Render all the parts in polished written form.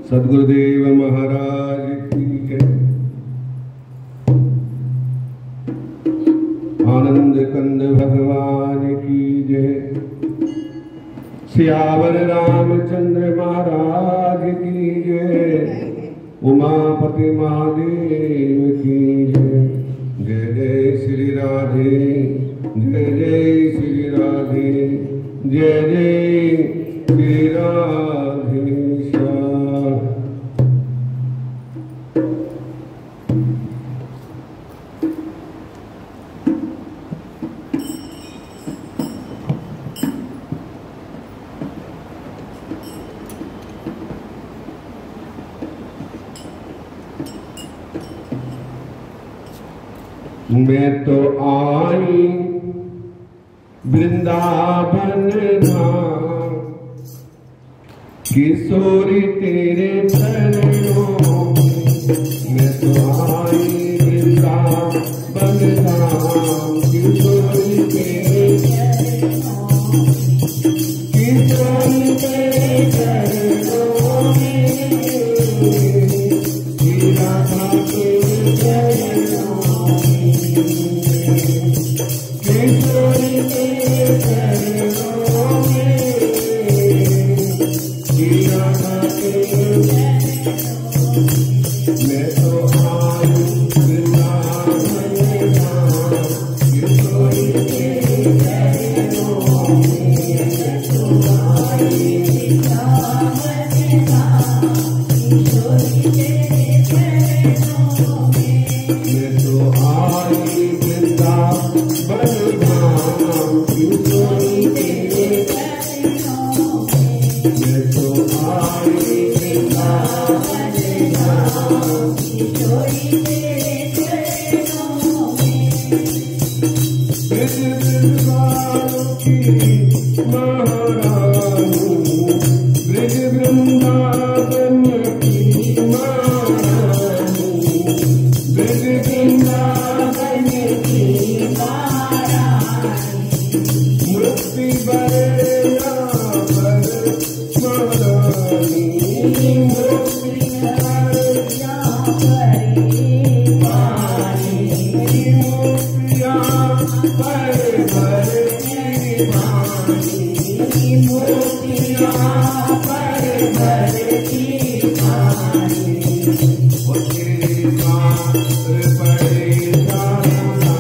सद्गुरुदेव महाराज की जय। आनंद कंद भगवान की जय। सियावर रामचंद्र महाराज की जय। उमापति महादेव की जय। जय जय श्री राधे, जय जय श्री राधे, जय जय श्री राधे श्याम। मैं तो आई वृंदावन धाम, किशोरी तेरे चरणों में। मैं तो आई वृंदावन धाम, किशोरी तेरे चरणों में। किशोरी तेरे चरणों में, राधा तेरे चरणों में। किशोरी तेरे चरणों में, राधा तेरे चरणों में। मैं तो आई वृंदावन धाम, किशोरी तेरे चरणों में। मैं तो आई वृंदावन धाम, किशोरी तेरे चरणों में। मैं तो आई वृंदावन धाम, किशोरी तेरे चरणों में। मैं तो आई वृंदावन धाम, किशोरी तेरे चरणों में। ब्रज वृंदावन की महारानी, ब्रज वृंदावन की महारानी, ब्रज वृंदावन की महारानी। मुक्ति बरना पर महारानी, मुक्ति बरना पर महारानी। मुक्तियाँ पर भरती महारानी, मुक्तियाँ पर भरती महारानी। तेरे पार पड़े जाना,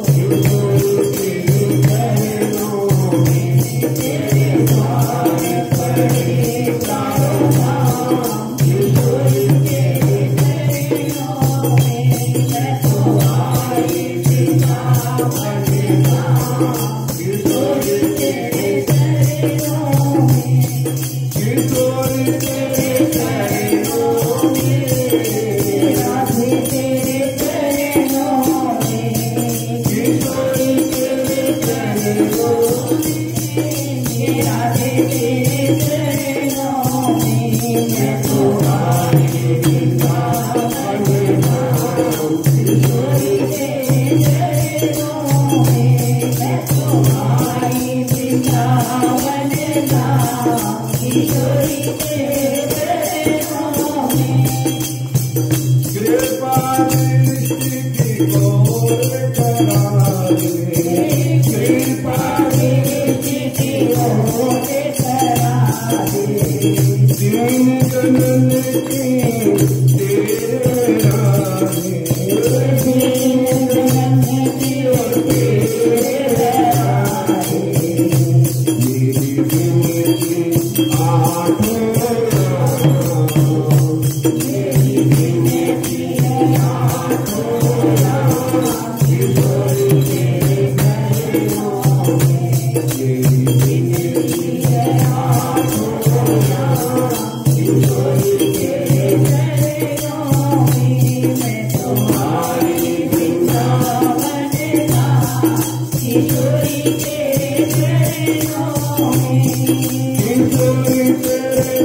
किशोरी तेरे चरणों में। तेरे पार पड़े जाना, किशोरी तेरे चरणों में। मैं तो आई वृंदावन धाम, किशोरी तेरे चरणों में। किशोरी तेरे चरणों में, राधे तेरे चरणों में। किशोरी तेरे चरणों में, राधे तेरे चरणों में। मैं तो आई वृंदावन धाम, किशोरी तेरे चरणों में। मैं तो आई वृंदावन धाम, किशोरी तेरे चरणों में। कृपा दृष्टि गौर करा दे, कृपा दृष्टि गौर करा दे। दीन जनन की तेरे राधे, दीन जनन की तेरे राधे। मेरी विनती आठों किशोरी तेरे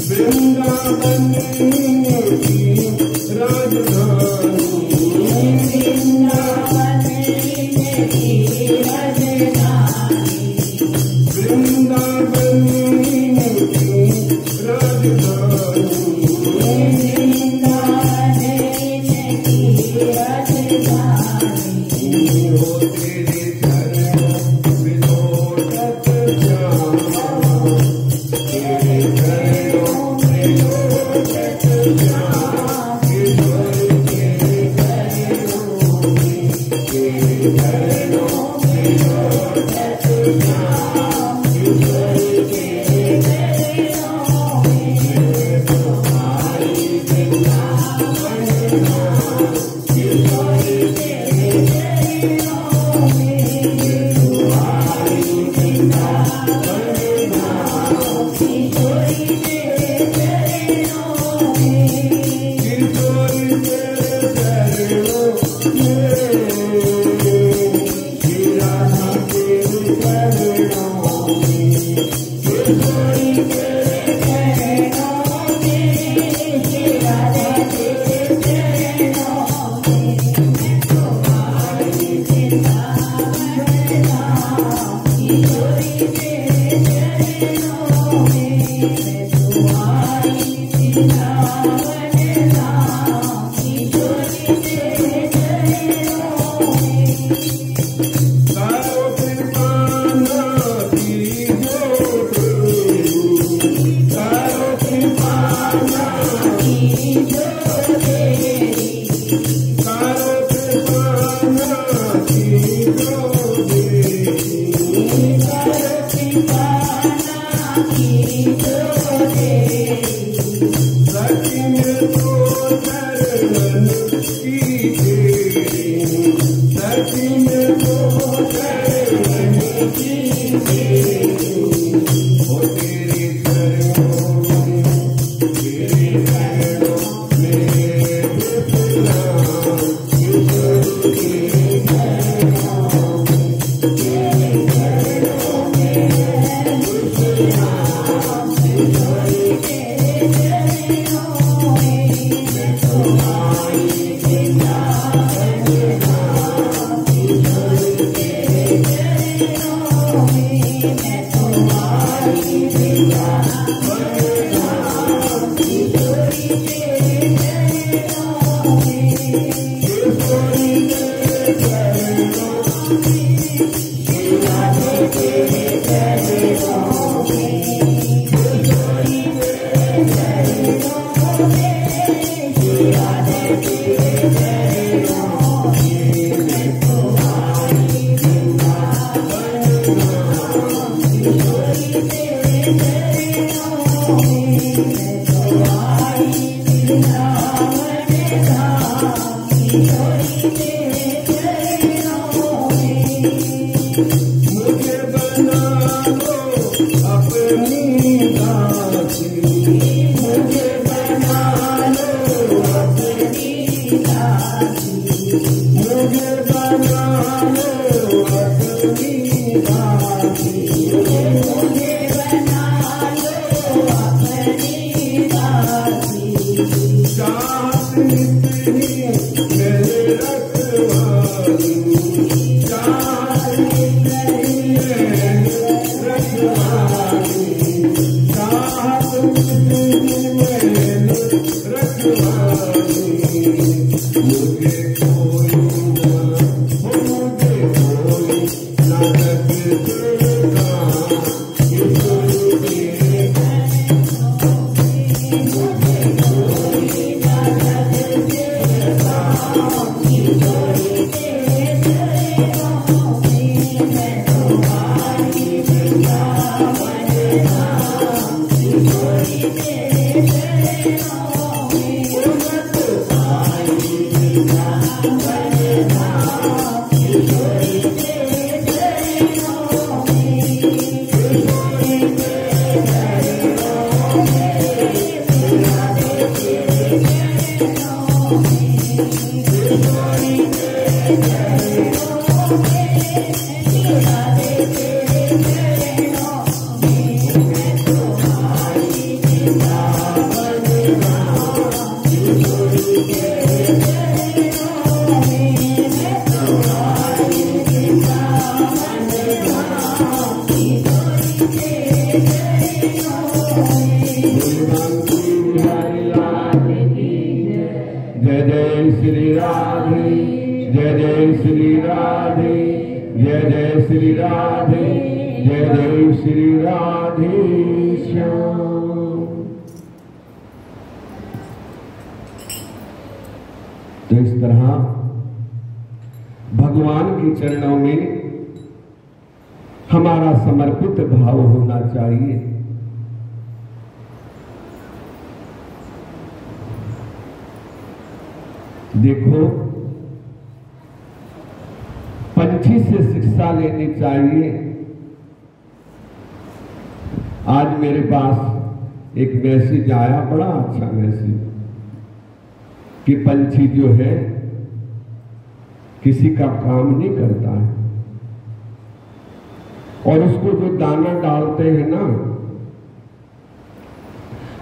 वृंदावन की राजधानी, वृंदावन की राजधानी, वृंदावन की राजधानी, वृंदावन की राजधानी। हो तेरे चरणों विलोकत श्याम, तेरे चरणों विलोकत श्याम, किशोर तेरे चरणों में, तेरे चरणों विलोकत श्याम, किशोर तेरे चरणों में, तुम्हारी वृंदावन धाम, किशोर तेरे चरणों में, तुम्हारी वृंदावन धाम, किशोर तेरे चरणों में, किशोर तेरे चरणों में, श्री राधा तेरे चरणों में, किशोर तेरे चरणों में, श्री राधा तेरे चरणों में, तुम्हारी वृंदावन धाम, किशोर तेरे चरणों में, तुम्हारी वृंदावन धाम, किशोर तेरे चरणों में। तारो कृपाना की जोत, तारो कृपाना की जो तेरी, तारो कृपाना की जोत, तारो कृपाना की जो तेरी, सखी में तो चरण की तेरी, सखी में तो चरण की तेरी, हो तेरे चरणों में, तेरे चरणों में विश्राम, किशोर तेरे चरणों में, तेरे चरणों में विश्राम, किशोर तेरे चरणों में, तुम्हारी वृंदावन धाम, किशोर तेरे चरणों में, मैं तुम्हारी वृंदावन धाम, किशोर तेरे चरणों में, किशोर तेरे चरणों में, श्री राधे तेरे चरणों में, किशोर तेरे चरणों में, श्री राधे तेरे चरणों में, मैं तुम्हारी वृंदावन धाम, किशोर तेरे चरणों में, मैं तुम्हारी वृंदावन धाम, किशोर तेरे चरणों में। मुझे बना दो अपनी दासी, मुझे बना लो अपनी दासी, मुझे बना लो अपनी दासी, मुझे बना लो अपनी दासी, चाहत इतनी मेरे रखवाली, चाहत इतनी मेरे रखवाली, चाहत इतनी मेरे रखवाली, मुझे कोई ना, मुझे कोई ना रखेगा, किशोर तेरे मुझे कोई ना रखेगा, किशोर तेरे चरणों में, मैं तुम्हारी वृंदावन धाम, किशोर तेरे चरणों में, तुम्हारी वृंदावन धाम, किशोर तेरे चरणों में, किशोर तेरे चरणों में, राधे तेरे चरणों में, किशोर तेरे चरणों में, राधे तेरे चरणों में, मैं तुम्हारी भगवान की बिहारी लाल की जय जय श्री राधे जय जय श्री राधे जय जय श्री राधे जय जय श्री राधे श्याम। तो इस तरह भगवान के चरणों में हमारा समर्पित भाव होना चाहिए। देखो, पंछी से शिक्षा लेनी चाहिए। आज मेरे पास एक मैसेज आया, बड़ा अच्छा मैसेज, कि पंछी जो है किसी का काम नहीं करता है और उसको जो दाना डालते हैं ना,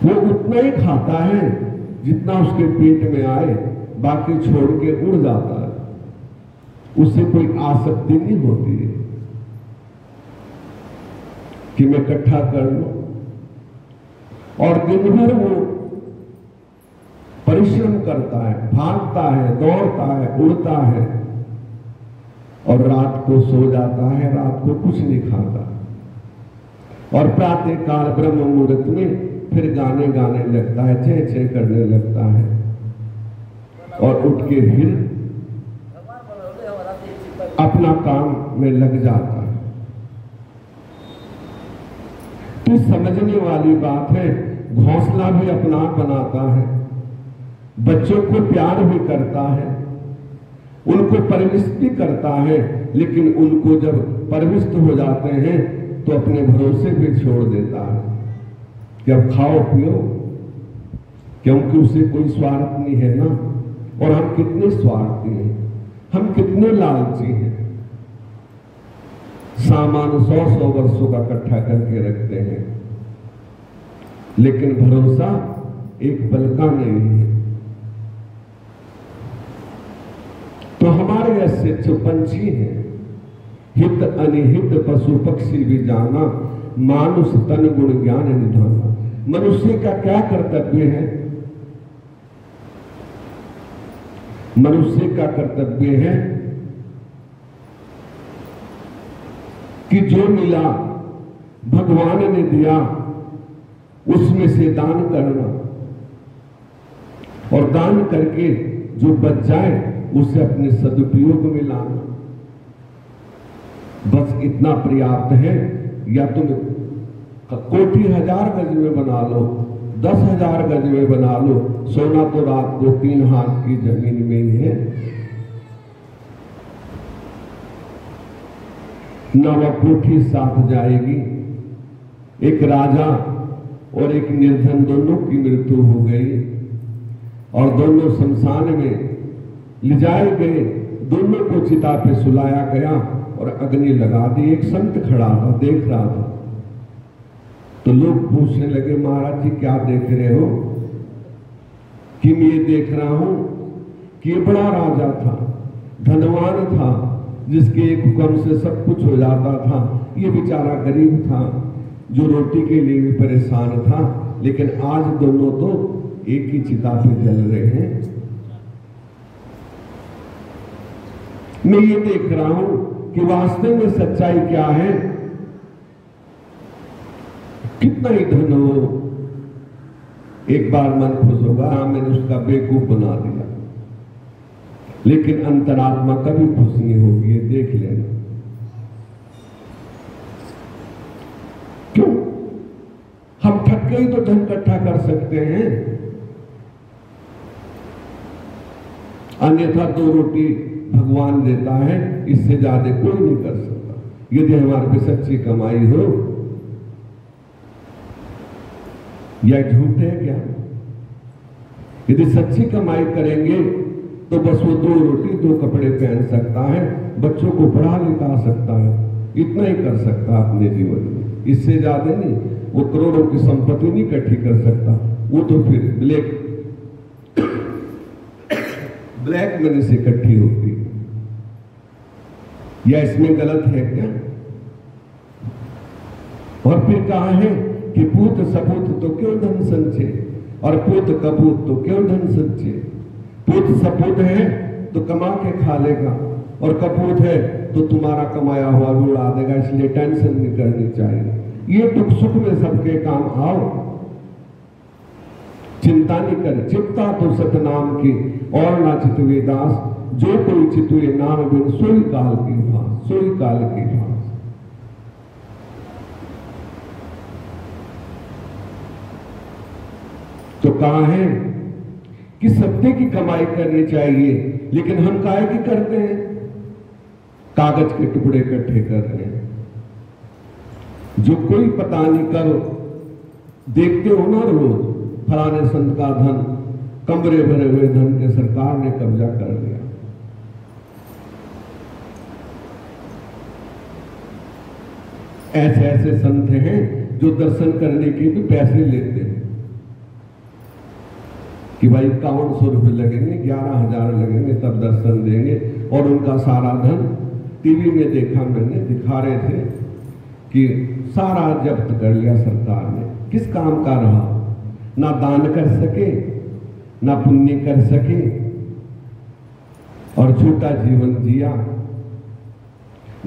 वो उतना ही खाता है जितना उसके पेट में आए, बाकी छोड़ के उड़ जाता है। उससे कोई आसक्ति नहीं होती है कि मैं इकट्ठा कर लूं। और दिन भर वो परिश्रम करता है, भागता है, दौड़ता है, उड़ता है और रात को सो जाता है, रात को कुछ नहीं खाता और प्रातः काल ब्रह्म मुहूर्त में फिर गाने गाने लगता है, चें चें करने लगता है और उठ के फिर अपना काम में लग जाता है। तो समझने वाली बात है, घोंसला भी अपना बनाता है, बच्चों को प्यार भी करता है, उनको परविष्ट भी करता है, लेकिन उनको जब परविष्ट हो जाते हैं तो अपने भरोसे पे छोड़ देता है कि अब खाओ पियो, क्योंकि उसे कोई स्वार्थ नहीं है ना। और हम कितने स्वार्थी हैं, हम कितने लालची हैं। सामान 100-100 वर्षों का इकट्ठा करके रखते हैं, लेकिन भरोसा एक पल का नहीं है। तो हमारे ऐसे जो पंछी हैं, हित अनिहित पशु पक्षी भी जाना, मानुष तन गुण ज्ञान निधाना। मनुष्य का क्या कर्तव्य है? मनुष्य का कर्तव्य है कि जो मिला भगवान ने दिया उसमें से दान करना और दान करके जो बच जाए उसे अपने सदुपयोग में लाना। बस इतना पर्याप्त है। या तुम कोठी 1000 गज में बना लो, 10,000 गज में बना लो, सोना तो रात को 3 हाथ की जमीन में ही है। न वह कोठी साथ जाएगी। एक राजा और एक निर्धन दोनों की मृत्यु हो गई और दोनों शमशान में ले जाए गए। दोनों को चिता पे सुलाया गया और अग्नि लगा दी। एक संत खड़ा था, देख रहा था। तो लोग पूछने लगे, महाराज जी क्या देख रहे हो? कि मैं ये देख रहा हूं कि ये बड़ा राजा था, धनवान था, जिसके एक हुक्म से सब कुछ हो जाता था। ये बेचारा गरीब था जो रोटी के लिए भी परेशान था, लेकिन आज दोनों तो एक ही चिता पे जल रहे हैं। मैं ये देख रहा हूं कि वास्तव में सच्चाई क्या है। कितना ही धन हो, एक बार मन खुश होगा, हाँ मैंने उसका बेवकूफ बना दिया, लेकिन अंतरात्मा कभी खुश नहीं होगी। ये देख लेना। क्यों? हम थक गए तो धन इकट्ठा कर सकते हैं, अन्यथा 2 रोटी भगवान देता है, इससे ज्यादा कोई नहीं कर सकता। यदि हमारे पे सच्ची कमाई हो या झूठ है क्या? यदि सच्ची कमाई करेंगे तो बस वो 2 रोटी 2 कपड़े पहन सकता है, बच्चों को पढ़ा लिखा सकता है, इतना ही कर सकता है अपने जीवन में, इससे ज्यादा नहीं। वो करोड़ों की संपत्ति नहीं इकट्ठी कर सकता, वो तो फिर ब्लैक मनी से इकट्ठी होती है। या इसमें गलत है क्या? और फिर कहा है कि पूत सपूत तो क्यों धन संचे, और पूत कपूत तो क्यों धन संचे। पूत सपूत है तो कमा के खा लेगा, और कपूत है तो तुम्हारा कमाया हुआ भी उड़ा देगा, इसलिए टेंशन नहीं करनी चाहिए। ये दुख सुख में सबके काम आओ, चिंता नहीं कर। चिंता तो सतनाम की और ना चितवे दास, जो कोई चितवे नाम बिन सोई काल की भास, सोई काल की भास। तो कहा है कि सत्य की कमाई करनी चाहिए, लेकिन हम काहे की करते हैं, कागज के टुकड़े इकट्ठे कर रहे हैं। जो कोई पता नहीं करो, देखते हो ना रोज फलाने संत का धन, कमरे भरे हुए धन के सरकार ने कब्जा कर लिया। ऐसे ऐसे संत हैं जो दर्शन करने के भी पैसे लेते हैं कि भाई 5100 रुपये लगेंगे, 11,000 लगेंगे, तब दर्शन देंगे। और उनका सारा धन, टीवी में देखा मैंने, दिखा रहे थे कि सारा जब्त कर लिया सरकार ने। किस काम का रहा, ना दान कर सके, ना पुण्य कर सके, और झूठा जीवन जिया।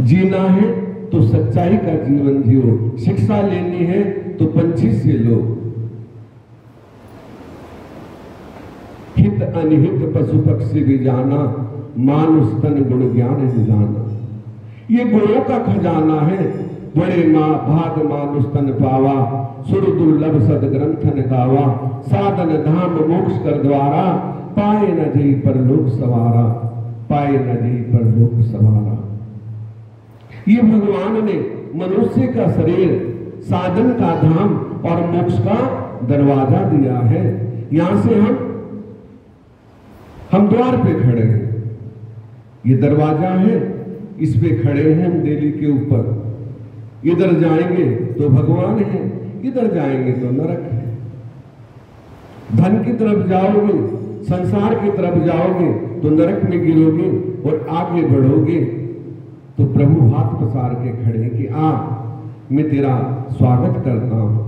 जीना है तो सच्चाई का जीवन जियो, शिक्षा लेनी है तो पंछी से लो। हित अनहित पशु पक्षी भी जाना, मानुष तन गुण ज्ञान जाना। ये गुणों का खजाना है, बड़े माँ भाग मानुष तन पावा, सुर दुर्लभ सद ग्रंथन गावा। साधन धाम मोक्ष कर द्वारा, पाए न जई पर लोक सवारा, पाए न जई पर लोक सवारा। ये भगवान ने मनुष्य का शरीर साधन का धाम और मोक्ष का दरवाजा दिया है। यहां से हम द्वार पे खड़े हैं, ये दरवाजा है, इस पे खड़े हैं हम देली के ऊपर। इधर जाएंगे तो भगवान है, इधर जाएंगे तो नरक है। धन की तरफ जाओगे, संसार की तरफ जाओगे तो नरक में गिरोगे, और आगे बढ़ोगे तो प्रभु हाथ पसार के खड़े कि आ, मैं तेरा स्वागत करता हूं।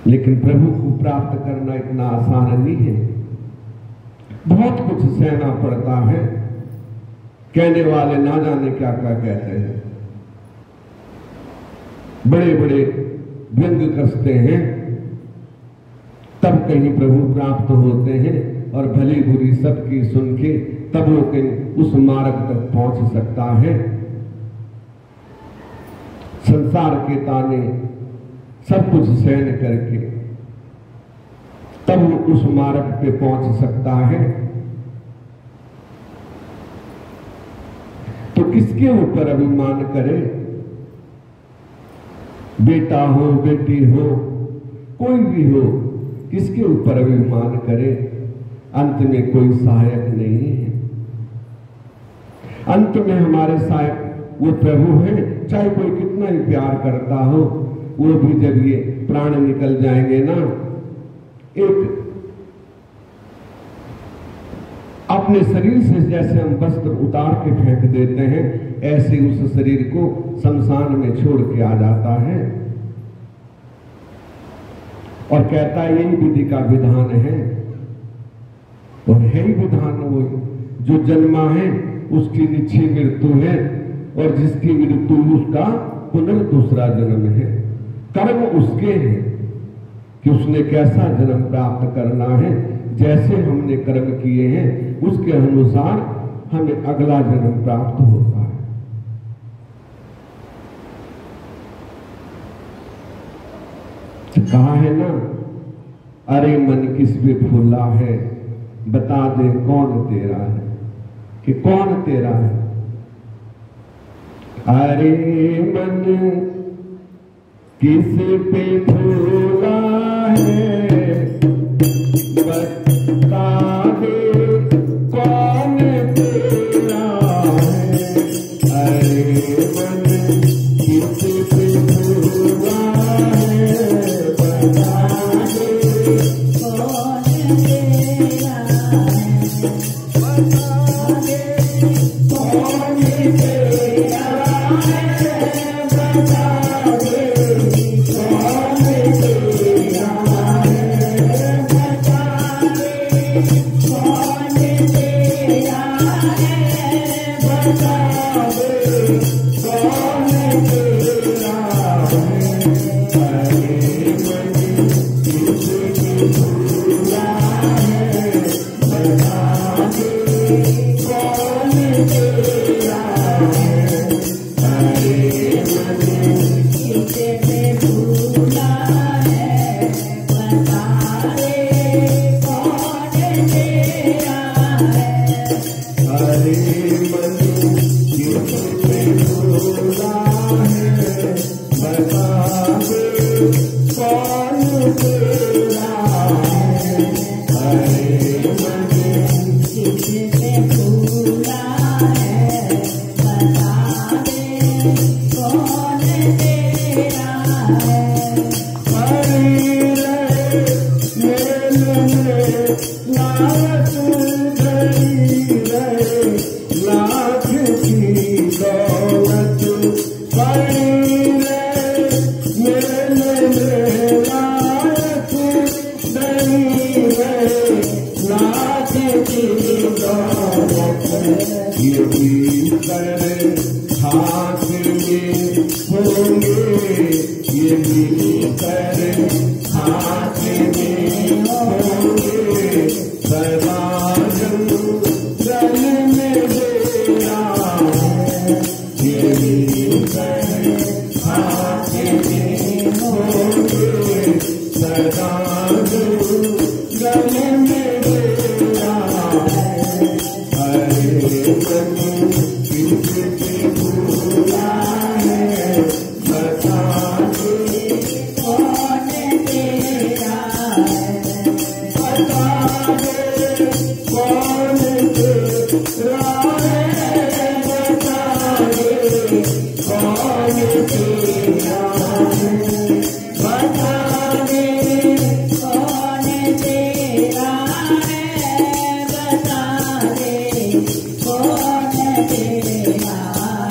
लेकिन प्रभु को प्राप्त करना इतना आसान नहीं है, बहुत कुछ सहना पड़ता है। कहने वाले ना जाने क्या क्या कहते हैं, बड़े बड़े व्यंग कसते हैं, तब कहीं प्रभु प्राप्त होते हैं। और भली बुरी सबकी सुन के तब वो कहीं उस मार्ग तक पहुंच सकता है। संसार के ताने सब कुछ सहन करके तब वो उस मार्ग पे पहुंच सकता है। तो किसके ऊपर अभिमान करे, बेटा हो बेटी हो कोई भी हो, किसके ऊपर अभिमान करे, अंत में कोई सहायक नहीं है। अंत में हमारे सहायक वो प्रभु हैं। चाहे कोई कितना ही प्यार करता हो, वो भी जब ये प्राण निकल जाएंगे ना, एक अपने शरीर से जैसे हम वस्त्र उतार के फेंक देते हैं, ऐसे उस शरीर को शमशान में छोड़ के आ जाता है और कहता है यही विधि का विधान है। और है ही विधान वो, जो जन्मा है उसकी निश्चय मृत्यु है, और जिसकी मृत्यु उसका पुनर्दूसरा जन्म है। कर्म उसके हैं कि उसने कैसा जन्म प्राप्त करना है। जैसे हमने कर्म किए हैं उसके अनुसार हमें अगला जन्म प्राप्त होता है। तो कहा है ना, अरे मन किस पे फूला है, बता दे कौन तेरा है, कि कौन तेरा है। अरे मन किस पे फूला है, बता दे कौन तेरा है। अरे मन किस पे फूला है, बता दे कौन तेरा है, बता दे कौन तेरा है, बता दे कौन तेरा है, हरे मन किससे भूला है, बता दे कौन तेरा है। हरी रहे मेले में लाख धरी रहे, लाख की दौलत हरी रहे मेले में लाख धरी रहे, लाख की दौलत ये भी कर हाथ में होंगे, ये भी कर हाथ में होंगे, सदा जंगल में डेरा है, ये भी कर हाथ में होंगे, सदा जंगल में डेरा है, हरे मन किससे भूला है, बता दे कौन तेरा है, बता दे कौन तेरा है, बता दे कौन तेरा है, बता दे कौन तेरा है, बता दे कौन तेरा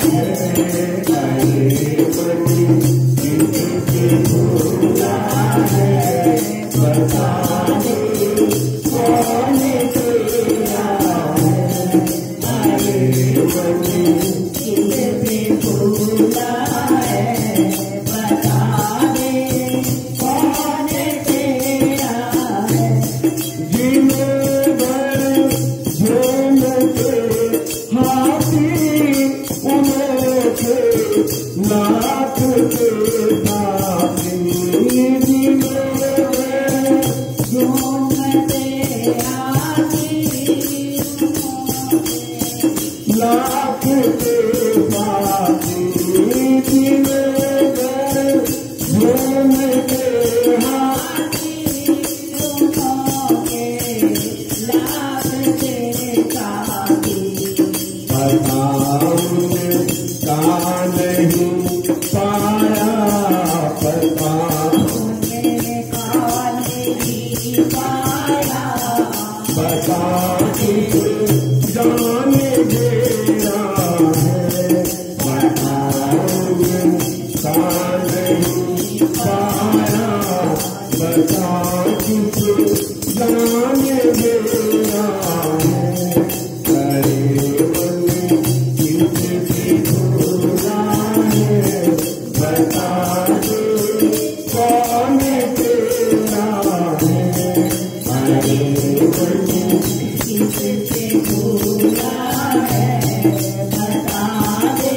है। हरे मन किससे भूला है, बता दे कौन तेरा है, हरे मन किससे भूला है, बता दे कौन तेरा है। जीने भर झूम के हाथी उनके नाथ के साथी, जीने भर झूमते आती लाख के साथी, जीने भर झूम के हाथी का नहीं पाया पता, बता जाने देना है, बताओगे का नहीं पाया, बता जाने देना है, हरे मन किससे भूला है, बता दे कौन तेरा है, हरे मन किससे भूला है, बता दे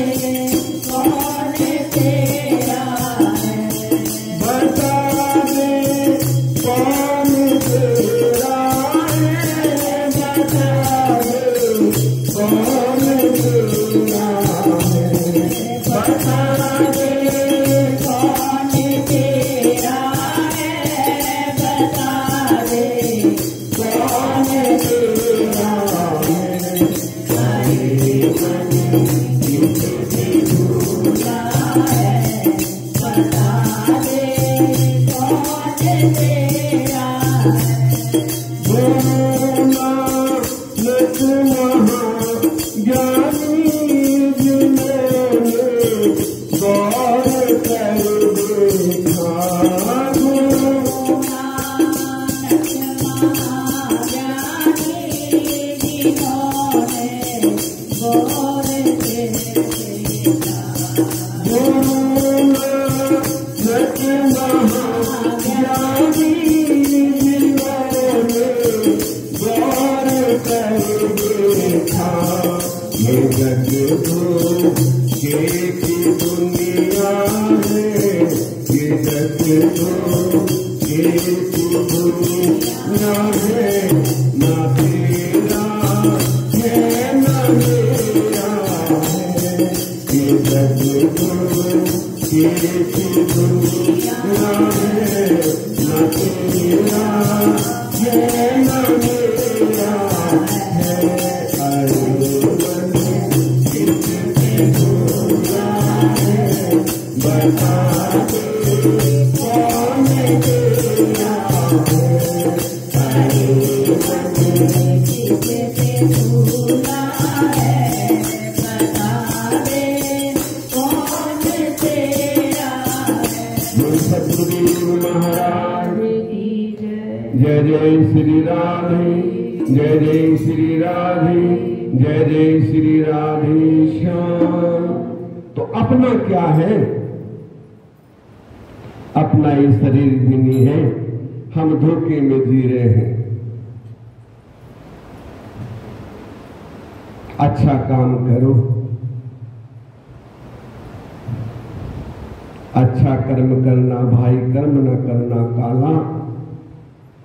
कौन तेरा है। बता दे कौन तेरा है, बता दे कौन तेरा है, बता दे कौन तेरा है, बता दे कौन तेरा है, हरे मन किससे भूला है, बता दे कौन तेरा है। बोला नच महाज्ञानी जिन्होंने गौर कर देखा, नच महाज्ञानी जिन्होंने गौर कर देखा, ये जग दो के की दुनिया है, ये जग दो के की दुनिया है, ना तेरा है ना मेरा है, ये जग दो के की दुनिया है, जय जय श्री राधे, जय जय श्री राधे, जय जय श्री राधे श्याम। तो अपना क्या है? अपना ये शरीर भी नहीं है, हम धोखे में जी रहे हैं। अच्छा काम करो, अच्छा कर्म करना भाई, कर्म न करना काला।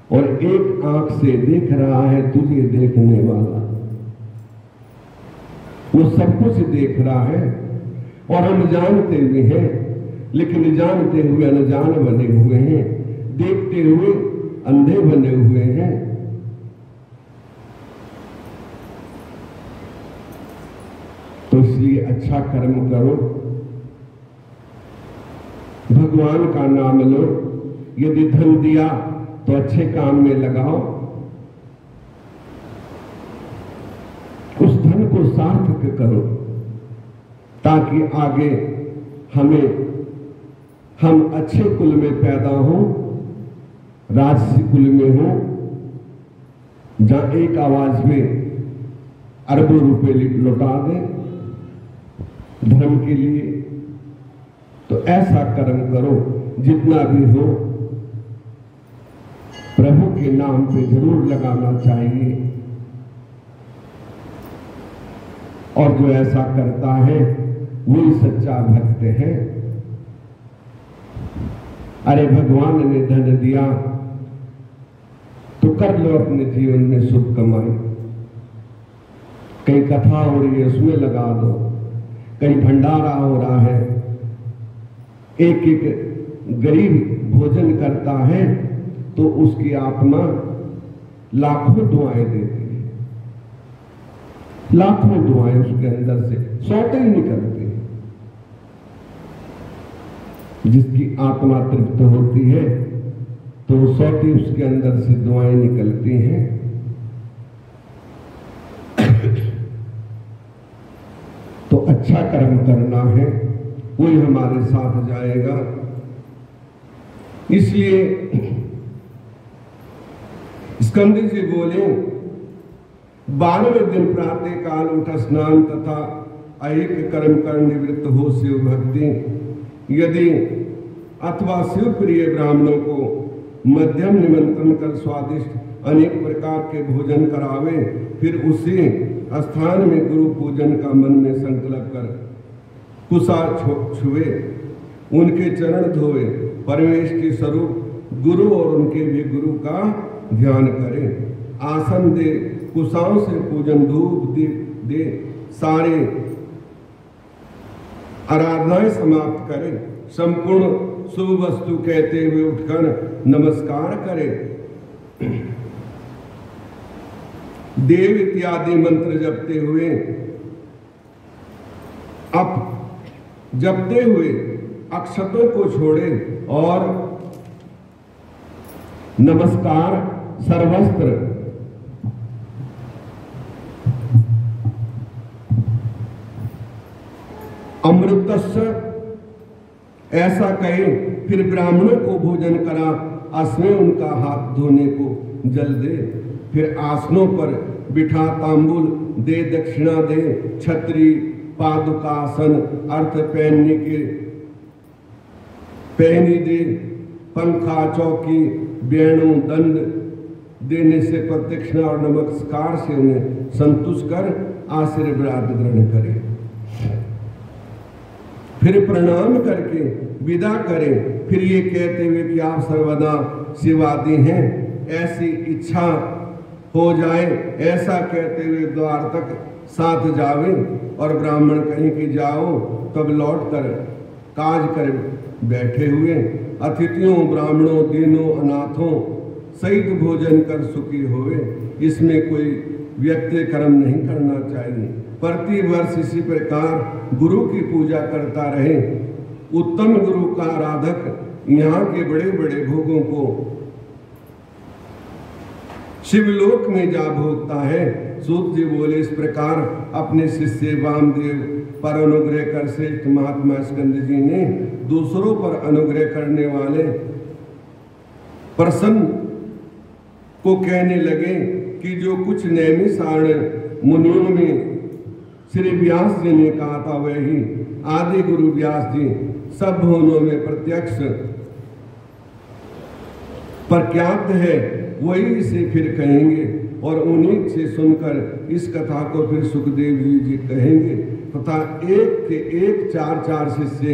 और एक आंख से देख रहा है तुझे देखने वाला, वो सब कुछ देख रहा है और हम जानते हुए हैं, लेकिन जानते हुए अनजान बने हुए हैं, देखते हुए अंधे बने हुए हैं। तो इसलिए अच्छा कर्म करो, भगवान का नाम लो। यदि धन दिया तो अच्छे काम में लगाओ, उस धन को सार्थक करो, ताकि आगे हम अच्छे कुल में पैदा हो, राजसी कुल में हो, जहां एक आवाज में अरबों रुपए लौटा दें धर्म के लिए। तो ऐसा कर्म करो, जितना भी हो प्रभु के नाम पे जरूर लगाना चाहिए। और जो ऐसा करता है वही सच्चा भक्त है। अरे भगवान ने धन दिया तो कर लो अपने जीवन में सुख कमाई। कहीं कथा हो रही है उसमें लगा दो, कहीं भंडारा हो रहा है, एक एक गरीब भोजन करता है तो उसकी आत्मा लाखों दुआएं देती है, लाखों दुआएं उसके अंदर से सौते ही निकलती है। जिसकी आत्मा तृप्त होती है तो सौती उसके अंदर से दुआएं निकलती हैं। तो अच्छा कर्म करना है, वही हमारे साथ जाएगा। इसलिए स्कंद जी बोले, 12वें दिन प्रातः काल उठ स्नान तथा अहिक कर्म कर निवृत्त हो शिव भक्ति। यदि अथवा शिव प्रिय ब्राह्मणों को मध्यम निमंत्रण कर स्वादिष्ट अनेक प्रकार के भोजन करावे, फिर उसी स्थान में गुरु पूजन का मन में संकल्प कर कुशा छुए, उनके चरण धोए, परमेश के स्वरूप गुरु और उनके भी गुरु का ध्यान करें। आसन दे, कुशाओं से पूजन धूप दे, सारे आराधनाएं समाप्त करें। संपूर्ण शुभ वस्तु कहते हुए उठकर नमस्कार करें। देव इत्यादि मंत्र जपते हुए जपते हुए अक्षतों को छोड़े और नमस्कार सर्वस्त्र अमृतस्य ऐसा कहे, फिर ब्राह्मणों को भोजन करा, असमय उनका हाथ धोने को जल दे, फिर आसनों पर बिठा तांबुल दे, दक्षिणा दे, छत्री पादुकासन अर्थ पहनी दे, पंखा चौकी वेणु दंड देने से प्रदक्षिणा और नमस्कार से उन्हें संतुष्ट कर आशीर्वाद ग्रहण करे। फिर प्रणाम करके विदा करें। फिर ये कहते हुए कि आप सर्वदा शिवादि हैं, ऐसी इच्छा हो जाए, ऐसा कहते हुए द्वार तक साथ जावे। और ब्राह्मण कहीं कि जाओ, तब लौट कर काज कर बैठे हुए अतिथियों ब्राह्मणों दीनों अनाथों सहित भोजन कर सुखी होवे। इसमें कोई व्यक्ति कर्म नहीं करना चाहिए। प्रति वर्ष इसी प्रकार गुरु की पूजा करता रहे। उत्तम गुरु का आराधक यहाँ के बड़े बड़े भोगों को शिवलोक में जा भोगता है। सूत जी बोले, इस प्रकार अपने शिष्य वामदेव पर अनुग्रह कर श्रेष्ठ महात्मा स्कंद जी ने दूसरों पर अनुग्रह करने वाले प्रसन्न को कहने लगे कि जो कुछ नैमिषारण्य मुनियों में श्री व्यास जी ने कहा था वही आदि गुरु व्यास जी सब भुवनों में प्रत्यक्ष प्रख्यात है, वही इसे फिर कहेंगे और उन्हीं से सुनकर इस कथा को फिर सुखदेव जी कहेंगे तथा एक के एक चार शिष्य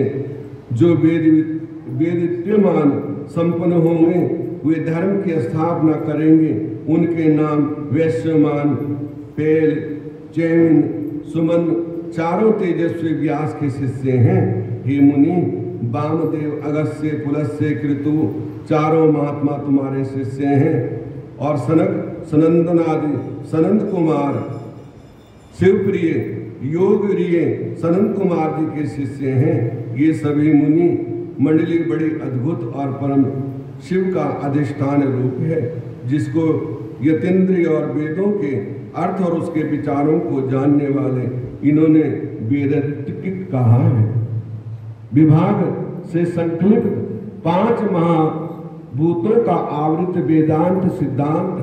जो वेदित्यमान संपन्न होंगे वे धर्म की स्थापना करेंगे। उनके नाम वैश्यमान, पेल, चैन, सुमन चारों तेजस्वी व्यास के शिष्य हैं। हे मुनि, वामदेव, अगस्त्य, पुलस्त्य, कृतु चारों महात्मा तुम्हारे शिष्य हैं और सनक, सनंदन आदि सनंद कुमार, शिवप्रिय, योगप्रिय सनंद कुमार जी के शिष्य हैं। ये सभी मुनि मंडली बड़ी अद्भुत और परम शिव का अधिष्ठान रूप है, जिसको यतीन्द्रिय और वेदों के अर्थ और उसके विचारों को जानने वाले इन्होंने वेदांतिक कहा है। विभाग से संकलित 5 महाभूतों का आवृत वेदांत सिद्धांत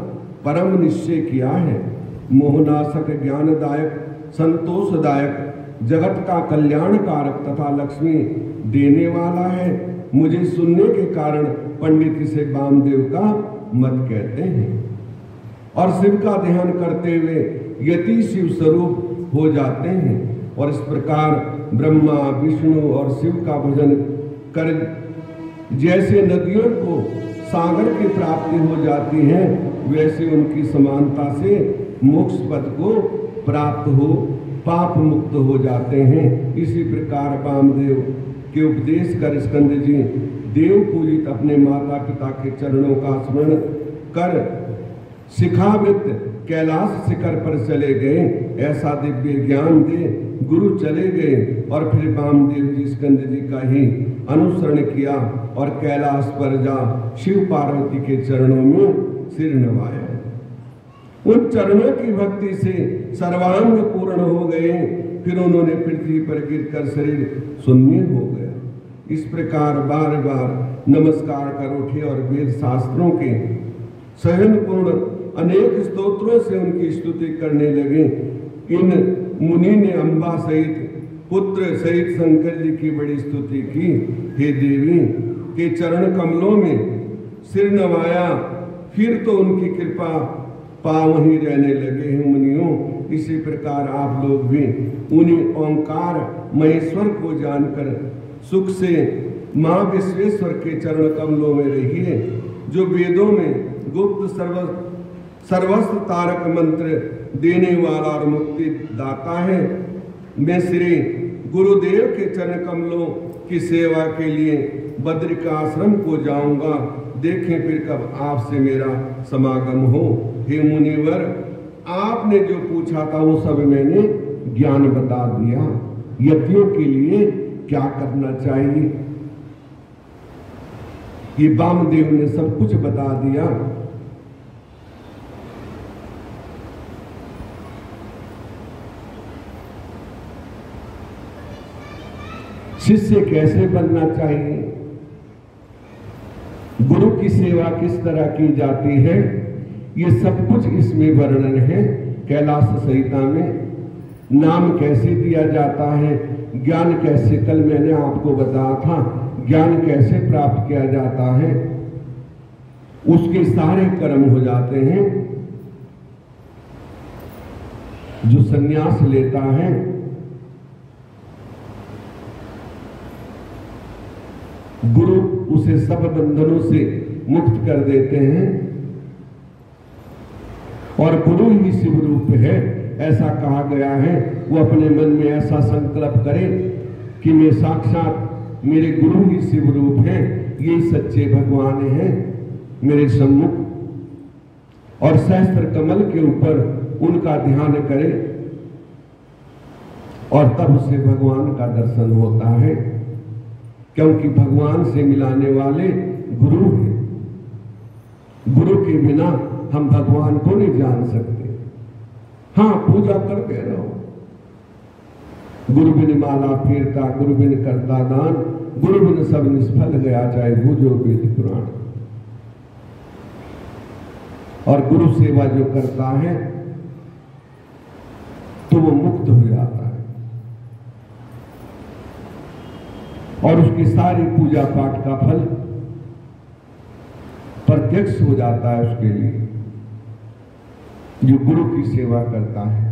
परम निश्चय किया है। मोहनाशक, ज्ञानदायक, संतोषदायक, जगत का कल्याणकारक तथा लक्ष्मी देने वाला है। मुझे सुनने के कारण पंडित इसे वामदेव का मत कहते हैं और शिव का ध्यान करते हुए यति शिव स्वरूप हो जाते हैं और इस प्रकार ब्रह्मा, विष्णु और शिव का भजन कर जैसे नदियों को सागर की प्राप्ति हो जाती है, वैसे उनकी समानता से मोक्ष पद को प्राप्त हो पाप मुक्त हो जाते हैं। इसी प्रकार वामदेव के उपदेश कर स्कंद जी देव पूजित अपने माता पिता के चरणों का स्मरण कर शिखावृत कैलाश शिखर पर चले गए। ऐसा दिव्य ज्ञान दे गुरु चले गए और फिर वामदेव जी स्कंद जी का ही अनुसरण किया और कैलाश पर जा शिव पार्वती के चरणों में सिर नवाया। उन चरणों की भक्ति से सर्वांग पूर्ण हो गए। फिर उन्होंने पृथ्वी पर गिरकर शरीर शून्य हो गया। इस प्रकार बार बार नमस्कार कर उठे और वेद शास्त्रों के सहन पूर्ण अनेक स्तोत्रों से उनकी स्तुति करने लगे। इन मुनि ने अम्बा सहित पुत्र सहित शंकर जी की बड़ी स्तुति की। हे देवी के चरण कमलों में सिर नवाया, फिर तो उनकी कृपा पांव ही रहने लगे हैं मुनियों। इसी प्रकार आप लोग भी उन्हीं ओंकार महेश्वर को जानकर सुख से मां विश्वेश्वर के चरण कमलों में रहिए, जो वेदों में गुप्त सर्वस्व तारक मंत्र देने वाला और मुक्ति दाता है। मैं श्री गुरुदेव के चरण कमलों की सेवा के लिए बद्रिकाश्रम को जाऊंगा। देखें फिर कब आपसे मेरा समागम हो। हे मुनिवर, आपने जो पूछा था वो सब मैंने ज्ञान बता दिया। यतियों के लिए क्या करना चाहिए ये वामदेव ने सब कुछ बता दिया। शिष्य कैसे बनना चाहिए, गुरु की सेवा किस तरह की जाती है, ये सब कुछ इसमें वर्णन है। कैलाश संहिता में नाम कैसे दिया जाता है, ज्ञान कैसे, कल मैंने आपको बताया था ज्ञान कैसे प्राप्त किया जाता है, उसके सारे कर्म हो जाते हैं। जो संन्यास लेता है गुरु उसे सब बंधनों से मुक्त कर देते हैं और गुरु ही शिव रूप है ऐसा कहा गया है। वो अपने मन में ऐसा संकल्प करे कि मैं साक्षात मेरे गुरु ही शिव रूप हैं, यही सच्चे भगवान हैं मेरे सम्मुख, और सहस्त्र कमल के ऊपर उनका ध्यान करे और तब उसे भगवान का दर्शन होता है, क्योंकि भगवान से मिलाने वाले गुरु हैं। गुरु के बिना हम भगवान को नहीं जान सकते। हाँ, पूजा करते रहो, गुरु बिन माला फेरता, गुरु बिन करता दान, गुरु बिन सब निष्फल गया, चाहे भूजो वेद पुराण। और गुरु सेवा जो करता है तो वो मुक्त हो जाता है और उसकी सारी पूजा पाठ का फल प्रत्यक्ष हो जाता है उसके लिए जो गुरु की सेवा करता है।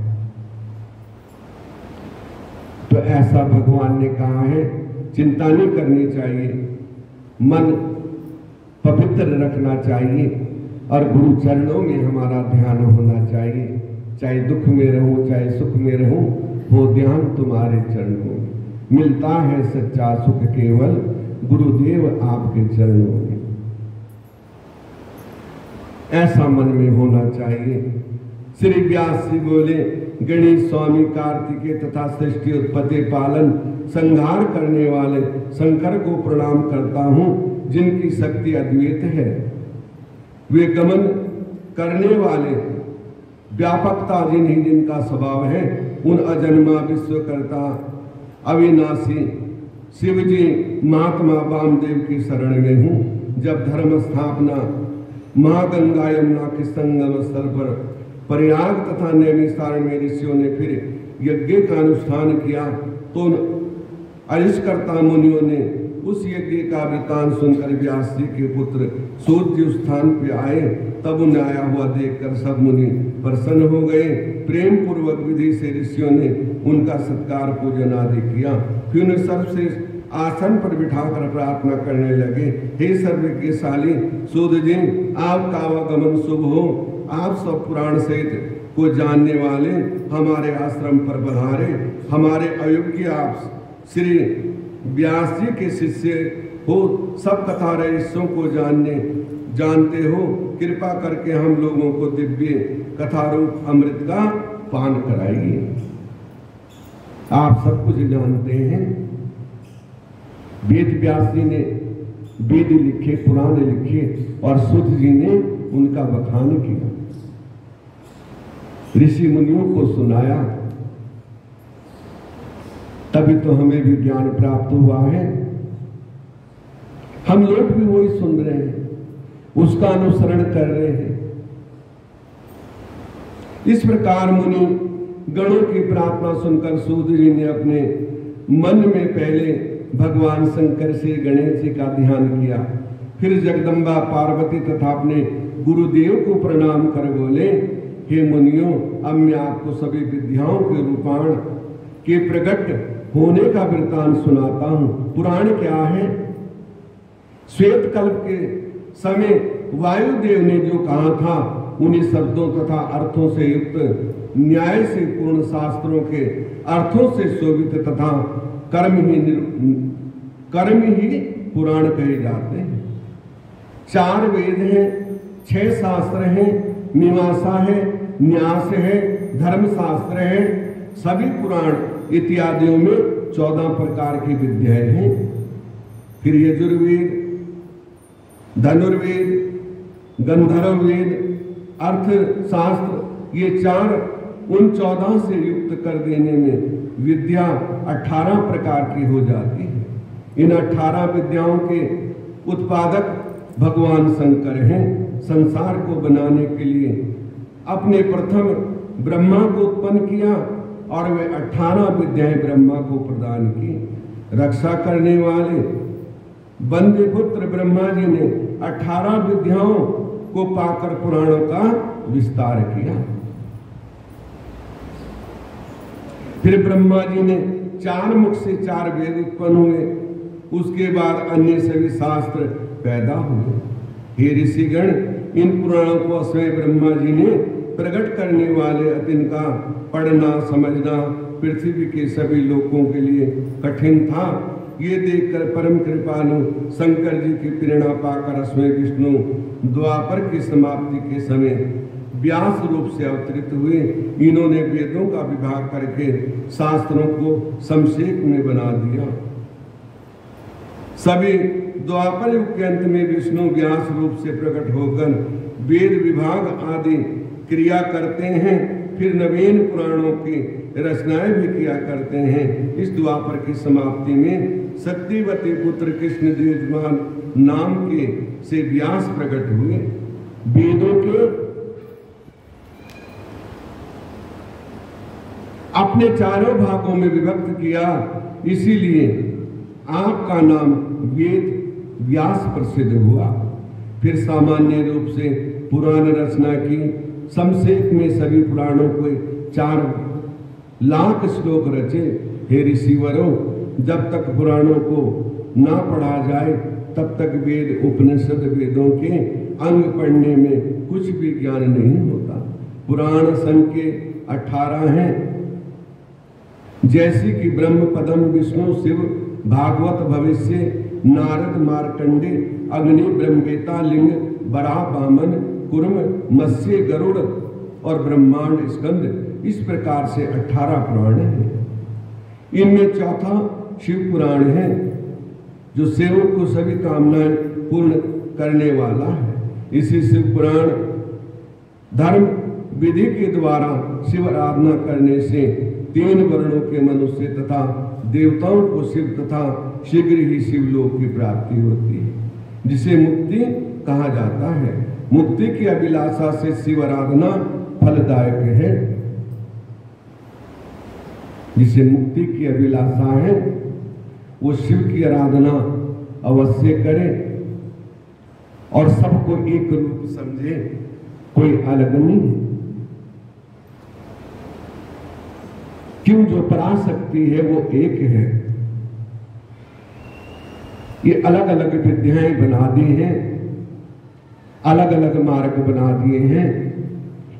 तो ऐसा भगवान ने कहा है, चिंता नहीं करनी चाहिए, मन पवित्र रखना चाहिए और गुरु चरणों में हमारा ध्यान होना चाहिए। चाहे दुख में रहूं चाहे सुख में रहूं, वो ध्यान तुम्हारे चरणों में। मिलता है सच्चा सुख केवल गुरुदेव आपके चरणों में। ऐसा मन में होना चाहिए। श्री व्यास जी बोले, गणेश स्वामी कार्तिकेय तथा सृष्टि उत्पत्ति पालन संहार करने वाले शंकर को प्रणाम करता हूं, जिनकी शक्ति अद्वैत है। वे गमन करने वाले व्यापकता जिनका स्वभाव है, उन अजन्मा विश्वकर्ता अविनाशी शिव जी महात्मा वामदेव की शरण में हूँ। जब धर्म स्थापना महागंगा यमुना के संगम स्थल पर प्रयाग तथा नैमिषारण्य में ऋषियों ने फिर यज्ञ का अनुष्ठान किया, तो अरिष्टकर्ता मुनियों ने उस यज्ञ का वृतांत सुनकर व्यास जी के पुत्र सूत जी उस स्थान पे आए। तब उन्हें आया हुआ देखकर सब मुनि प्रसन्न हो गए। प्रेम पूर्वक विधि से ऋषियों ने उनका सत्कार पूजन आदि किया। फिर उन्हें सर्वश्रेष्ठ आसन पर बिठाकर प्रार्थना करने लगे, हे सर्वज्ञशाली सूत जी, आपका आवागमन शुभ हो। आप सब पुराण सहित को जानने वाले हमारे आश्रम पर बधारे। हमारे अयोग्य आप श्री व्यास जी के शिष्य हो, सब कथा रहस्यों को जानते हो। कृपा करके हम लोगों को दिव्य कथा रूप अमृत का पान कराइए। आप सब कुछ जानते हैं, वेद व्यास जी ने वेद लिखे, पुराण लिखे और सूत जी ने उनका बखान किया, ऋषि मुनियों को सुनाया, तभी तो हमें भी ज्ञान प्राप्त हुआ है। हम लोग भी वही सुन रहे हैं, उसका अनुसरण कर रहे हैं। इस प्रकार मुनि गणों की प्रार्थना सुनकर सूत जी ने अपने मन में पहले भगवान शंकर से गणेश जी का ध्यान किया, फिर जगदम्बा पार्वती तथा अपने गुरुदेव को प्रणाम कर बोले, हे मुनियों, अब मैं आपको सभी विद्याओं के रूपाण के प्रकट होने का वृत्तांत सुनाता हूं। पुराण क्या है? श्वेत कल्प के समय वायुदेव ने जो कहा था, उन्हीं शब्दों तथा अर्थों से युक्त न्याय से पूर्ण शास्त्रों के अर्थों से शोभित तथा कर्म ही पुराण कहे जाते हैं। 4 वेद हैं, 6 शास्त्र हैं, मीमांसा है, न्यास है, धर्मशास्त्र है। सभी पुराण इत्यादियों में 14 प्रकार की विद्याएं हैं। फिर यजुर्वेद, धनुर्वेद, गंधर्व वेद, अर्थशास्त्र, ये 4 उन 14 से युक्त कर देने में विद्या 18 प्रकार की हो जाती है। इन 18 विद्याओं के उत्पादक भगवान शंकर हैं। संसार को बनाने के लिए अपने प्रथम ब्रह्मा को उत्पन्न किया और वे 18 विद्याएं ब्रह्मा को प्रदान की। रक्षा करने वाले बंदे पुत्र ब्रह्मा जी ने 18 विद्याओं को पाकर पुराणों का विस्तार किया। फिर ब्रह्मा जी ने 4 मुख से 4 वेद उत्पन्न हुए। उसके बाद अन्य सभी शास्त्र पैदा हुए। हे ऋषिगण, इन पुराणों को स्वयं ब्रह्मा जी ने प्रकट करने वाले अतिन का पढ़ना समझना पृथ्वी के सभी लोगों के लिए कठिन था। ये देखकर परम कृपालु शंकर जी की प्रेरणा पाकर स्वयं विष्णु द्वापर की समाप्ति के समय व्यास रूप से अवतरित हुए। इन्होंने वेदों का विभाग करके शास्त्रों को संक्षेप में बना दिया। सभी द्वापर युग के अंत में विष्णु व्यास रूप से प्रकट होकर वेद विभाग आदि क्रिया करते हैं। फिर नवीन पुराणों की रचनाएं भी किया करते हैं। इस द्वापर की समाप्ति में सत्यवती पुत्र कृष्ण यजमान नाम के से व्यास प्रकट हुए। वेदों के आपने चारों भागों में विभक्त किया, इसीलिए आपका नाम वेद व्यास प्रसिद्ध हुआ। फिर सामान्य रूप से पुराण रचना की। संक्षेप में सभी पुराणों को 4 लाख श्लोक रचे। हे ऋषिवरों, जब तक पुराणों को ना पढ़ा जाए तब तक वेद उपनिषद वेदों के अंग पढ़ने में कुछ भी ज्ञान नहीं होता। पुराण संख्य 18 हैं, जैसी कि ब्रह्म पदम विष्णु शिव भागवत भविष्य नारद मार्कंडे अग्नि ब्रह्मवेता लिंग बरा वामन कुर्म मत्स्य गरुड़ और ब्रह्मांड स्कंद, इस प्रकार से 18 पुराण हैं। इनमें चौथा शिव पुराण है, जो सेवक को सभी कामनाएं पूर्ण करने वाला है। इसी शिव पुराण धर्म विधि के द्वारा शिव आराधना करने से 3 वर्णों के मनुष्य तथा देवताओं को शिव तथा शीघ्र ही शिवलोक की प्राप्ति होती है, जिसे मुक्ति कहा जाता है। मुक्ति की अभिलाषा से शिव आराधना फलदायक है। जिसे मुक्ति की अभिलाषा है वो शिव की आराधना अवश्य करे और सबको एक रूप समझे, कोई अलग नहीं। क्यों, जो पराशक्ति है वो एक है। ये अलग अलग विद्याएं बना दी हैं, अलग अलग मार्ग बना दिए हैं,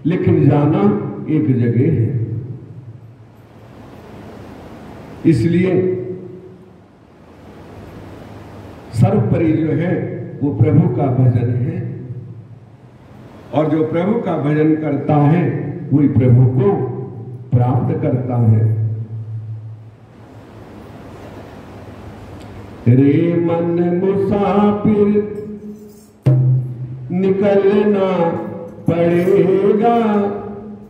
लेकिन जाना एक जगह है। इसलिए सर्वोपरि जो है वो प्रभु का भजन है, और जो प्रभु का भजन करता है वही प्रभु को प्राप्त करता है। रे मन मुसाफिर निकलना पड़ेगा,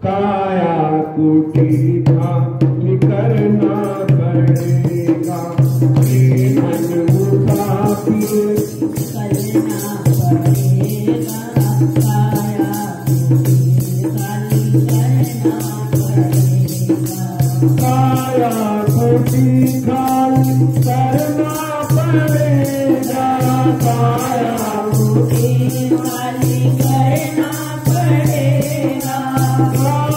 काया कुटी का निकलना पड़ेगा। रे मन मुसाफिर निकलना पड़ेगा, काया कुटी का निकलना पड़ेगा। काया कुटी खाली करना पड़ेगा, काया कुटी खाली करना पड़ेगा,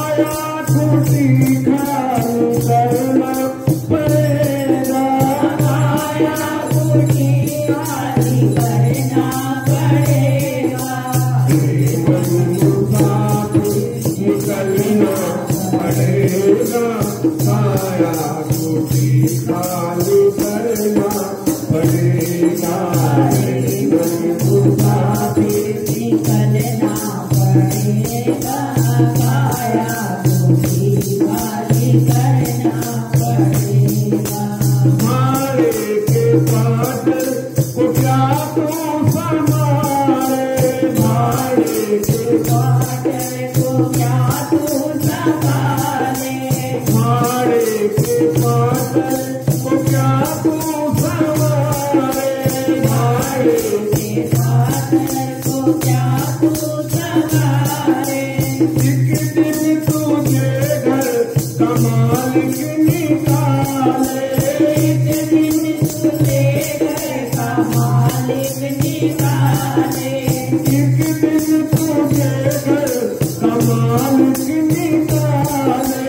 काया कुटी खाली करना पड़ेगा, काया कुटी खाली करना पड़ेगा। मन मुसाफिर निकलना पड़ेगा, काया कुटी खाली करना पड़ेगा। मन मुसाफिर निकलना पड़ेगा, काया कुटी खाली करना पड़ेगा। मारे के पागल को क्या तू संभाले, मारे के पागल को क्या तू संभाले, मारे के पागल को क्या तू संभाले, मारे के पागल को क्या तू संभाले। एक दिन तुझे घर का मालिक निकाले, एक दिन तुझे घर का मालिक निकाले, एक दिन तुझे घर का मालिक निकाले।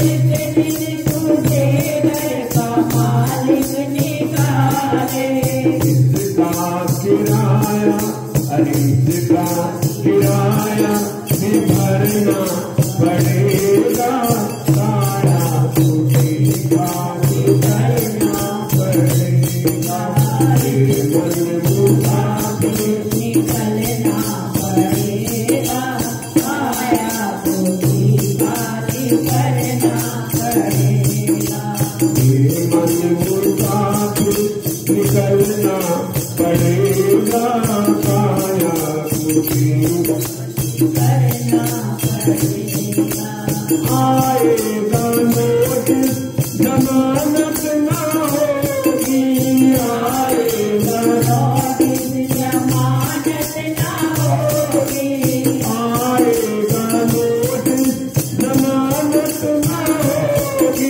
एक दिन तुझे घर का मालिक निकाले। इसका किराया, अरे इसका किराया भी भरना पड़ेगा, काया कुटी खाली करना पड़ेगा। ये मन मुसाफिर निकलना पड़ेगा, काया कुटी खाली करना पड़ेगा। ये मन मुसाफिर निकलना पड़ेगा, काया कुटी करना पड़ेगा। आएगा नोटिस जमानत ना होगी, आएगा नोटिस जमानत ना होगी, आएगा नोटिस जमानत ना होगी,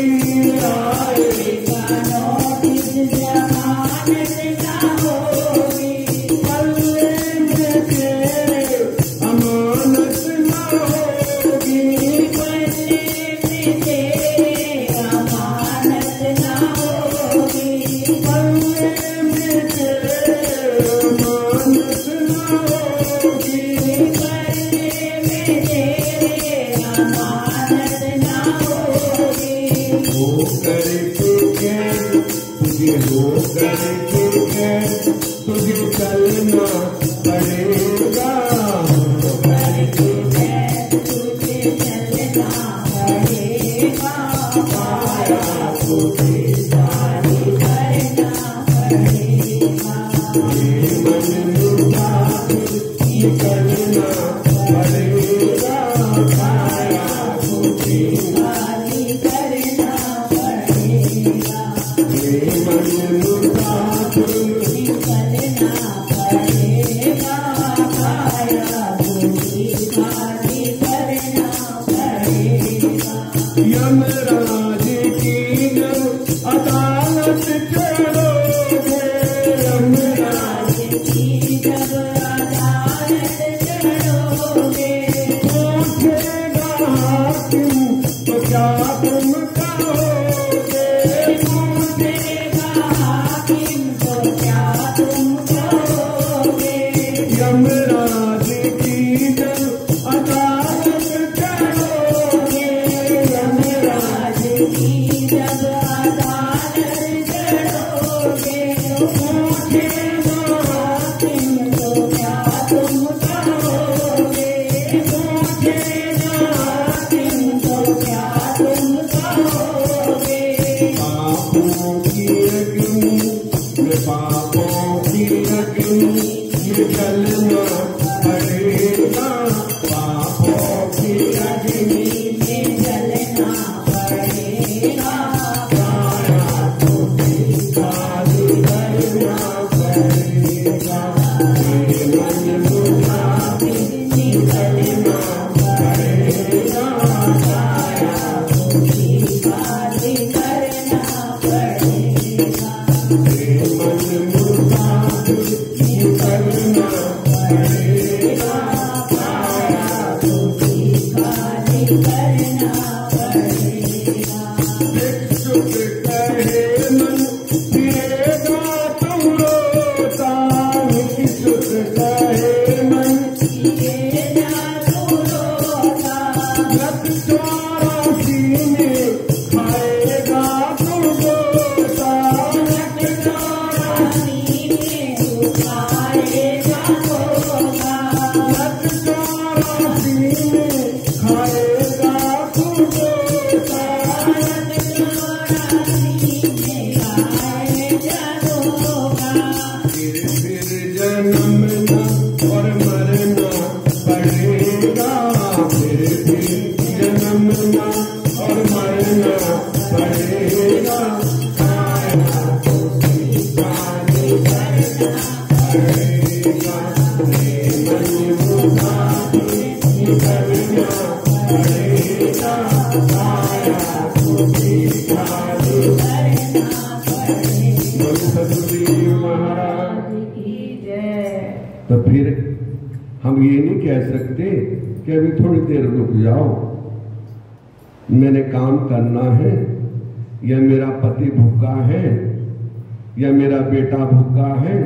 पड़ेगा, काया को खाली करना पड़ेगा, ये मन मुसाफिर निकलना पड़ेगा, काया को खाली करना पड़ेगा। यमराज की जब अदालत चढ़ोगे, यमराज की जब अदालत चढ़ोगे, पूछेगा हाकिम तो क्या तुम कहोगे, पूछेगा हाकिम तो क्या तुम कहोगे। यमराज की जब अदालत चढ़ोगे, यमराज की जब अदालत चढ़ोगे, पूछेगा हाकिम तो क्या तुम कहोगे, पूछेगा हाकिम तो क्या तुम कहोगे। पापों की अग्नि में पापों की अग्नि निकलना पड़ेगा, पापों की अग्नि में जलना पड़ेगा, काया को खाली करना पड़ेगा, ये मन मुसाफिर निकलना पड़ेगा, काया को खाली करना पड़ेगा, ये मन मुसाफिर निकलना पड़ेगा, काया को खाली करना पड़ेगा। भिक्षुक कहे मन फिरेगा तुम रोता, भिक्षुक कहे मन ये ना तू रोता, लत 84 में खाएगा तुम गोता, चौरासी में तू खाएगा धोखा, लत 84 में खाएगा तुम गोता, चौरासी में खाएगा धोखा। फिर जन्मना और मरना पड़ेगा, फिर जन्मना और मरना पड़ेगा, काया को खाली करना पड़ेगा, ये मन मुसाफिर निकलना पड़ेगा, काया को खाली करना पड़ेगा। बोलो सतगुरु महाराज। की जय। तो फिर हम ये नहीं कह सकते कि अभी थोड़ी देर रुक जाओ, मैंने काम करना है, या मेरा पति भूखा है, या मेरा बेटा भूखा है,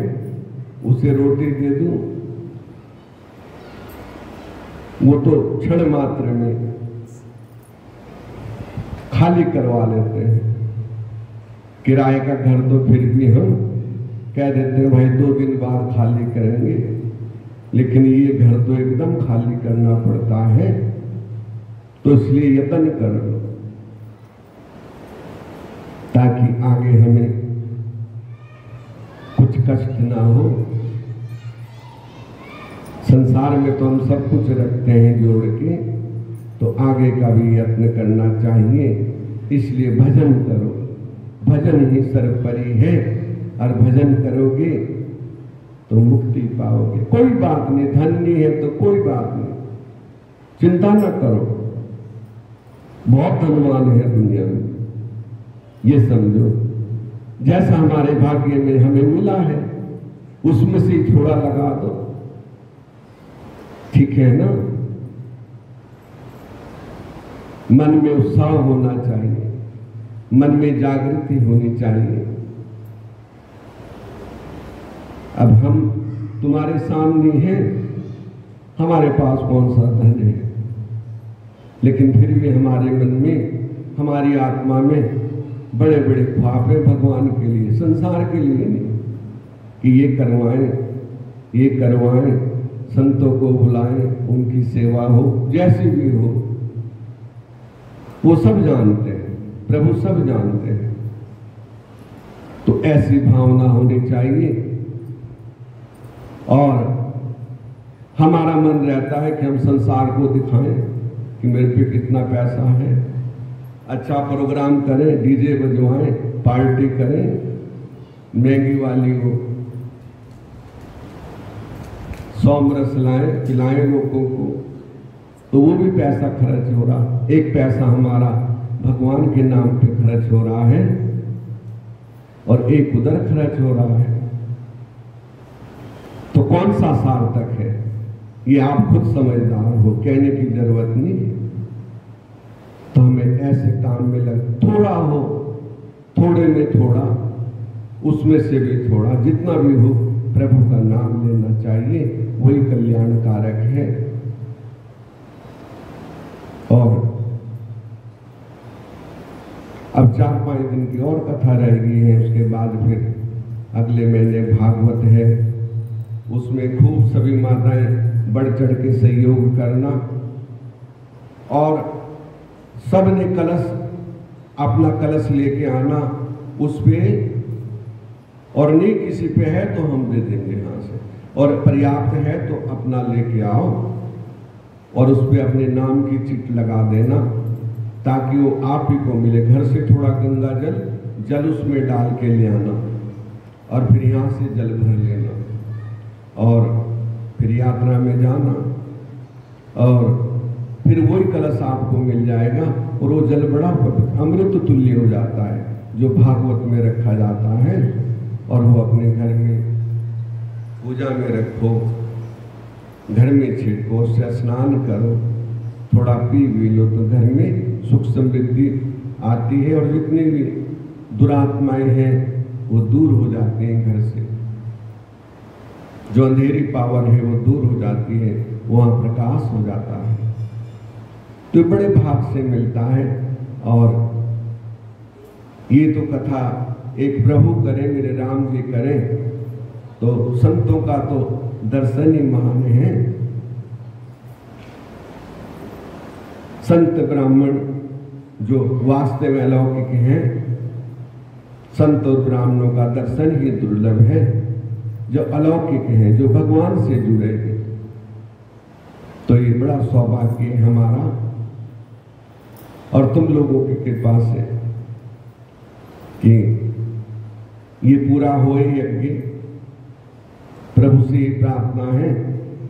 उसे रोटी दे दूं। वो तो क्षण मात्र में खाली करवा लेते हैं। किराए का घर तो फिर भी हम कह देते हैं भाई 2 दिन बाद खाली करेंगे, लेकिन ये घर तो एकदम खाली करना पड़ता है, तो इसलिए यत्न कर लो ताकि आगे हमें कुछ कष्ट ना हो। संसार में तो हम सब कुछ रखते हैं जोड़ के, तो आगे का भी यत्न करना चाहिए। इसलिए भजन करो, भजन ही सर्वोपरि है, और भजन करोगे तो मुक्ति पाओगे। कोई बात नहीं, धन नहीं है तो कोई बात नहीं, चिंता न करो, बहुत धनवान है दुनिया में, ये समझो। जैसा हमारे भाग्य में हमें मिला है उसमें से थोड़ा लगा दो, ठीक है ना। मन में उत्साह होना चाहिए, मन में जागृति होनी चाहिए। अब हम तुम्हारे सामने हैं, हमारे पास कौन सा धन है, लेकिन फिर भी हमारे मन में, हमारी आत्मा में बड़े बड़े ख्वाब है भगवान के लिए, संसार के लिए नहीं, कि ये करवाएं, ये करवाएं, संतों को बुलाएं, उनकी सेवा हो, जैसी भी हो। वो सब जानते हैं, प्रभु सब जानते हैं। तो ऐसी भावना होनी चाहिए। और हमारा मन रहता है कि हम संसार को दिखाएं कि मेरे पे कितना पैसा है, अच्छा प्रोग्राम करें, डीजे बजवाएं, पार्टी करें, महंगी वाली हो, सोमरस लाएं, पिलाएं लोगों को, तो वो भी पैसा खर्च हो रहा। एक पैसा हमारा भगवान के नाम पे खर्च हो रहा है और एक उधर खर्च हो रहा है। तो कौन सा सार्थक है, ये आप खुद समझदार हो, कहने की जरूरत नहीं है। तो हमें ऐसे काम में लग, थोड़ा हो, थोड़े में थोड़ा, उसमें से भी थोड़ा, जितना भी हो प्रभु का नाम लेना चाहिए, वही कल्याणकारक है। और अब 4-5 दिन की और कथा रह गई है, उसके बाद फिर अगले महीने भागवत है, उसमें खूब सभी माताएं बढ़ चढ़ के सहयोग करना और सब ने कलश, अपना कलश लेके आना उस पे, और नहीं किसी पे है तो हम दे देंगे यहाँ से, और पर्याप्त है तो अपना लेके आओ और उस पे अपने नाम की चिट लगा देना ताकि वो आप ही को मिले। घर से थोड़ा गंगा जल उसमें डाल के ले आना और फिर यहाँ से जल भर लेना और फिर यात्रा में जाना और फिर वही कलश आपको मिल जाएगा और वो जल बड़ा अमृत तुल्य हो जाता है जो भागवत में रखा जाता है, और वो अपने घर में पूजा में रखो, घर में छिड़को, उससे स्नान करो, थोड़ा पी भी लो तो घर में सुख समृद्धि आती है और जितनी भी दुरात्माएं हैं वो दूर हो जाती हैं घर से, जो अंधेरी पावर है वो दूर हो जाती है, वहाँ प्रकाश हो जाता है। तो बड़े भाग से मिलता है। और ये तो कथा एक प्रभु करें, मेरे राम जी करें, तो संतों का तो दर्शन ही महान है। संत ब्राह्मण जो वास्तव में अलौकिक हैं, संत और ब्राह्मणों का दर्शन ही दुर्लभ है, जो अलौकिक हैं, जो भगवान से जुड़े हैं। तो ये बड़ा सौभाग्य है हमारा और तुम लोगों की कृपा से कि ये पूरा हो यज्ञ। प्रभु से प्रार्थना है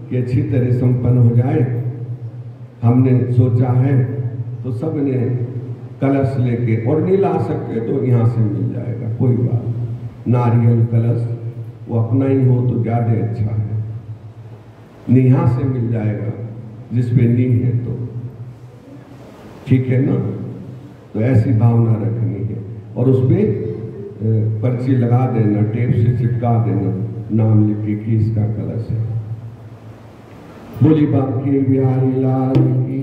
कि अच्छी तरह संपन्न हो जाए। हमने सोचा है तो सब ने कलश लेके, और नहीं ला सकते तो यहाँ से मिल जाएगा, कोई बात। नारियल कलश वो अपना ही हो तो ज्यादा अच्छा है, नहीं यहाँ से मिल जाएगा जिसपे नी है तो ठीक है ना। तो ऐसी भावना रखनी है और उसपे पर्ची लगा देना, टेप से चिपका देना, नाम लिख के कि इसका कलश है। बोली बांके बिहारी लाल की,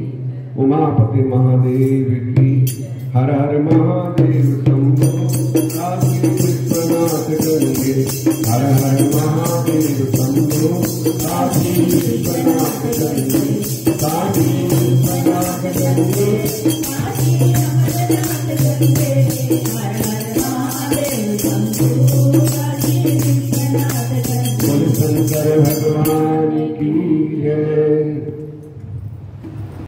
उमापति महादेव की, हर हर महादेव शंभो, काशी विश्वनाथ गंगे, हर हर महादेव शंभो, काशी विश्वनाथ गंगे, काशी विश्वनाथ गंगे, काशी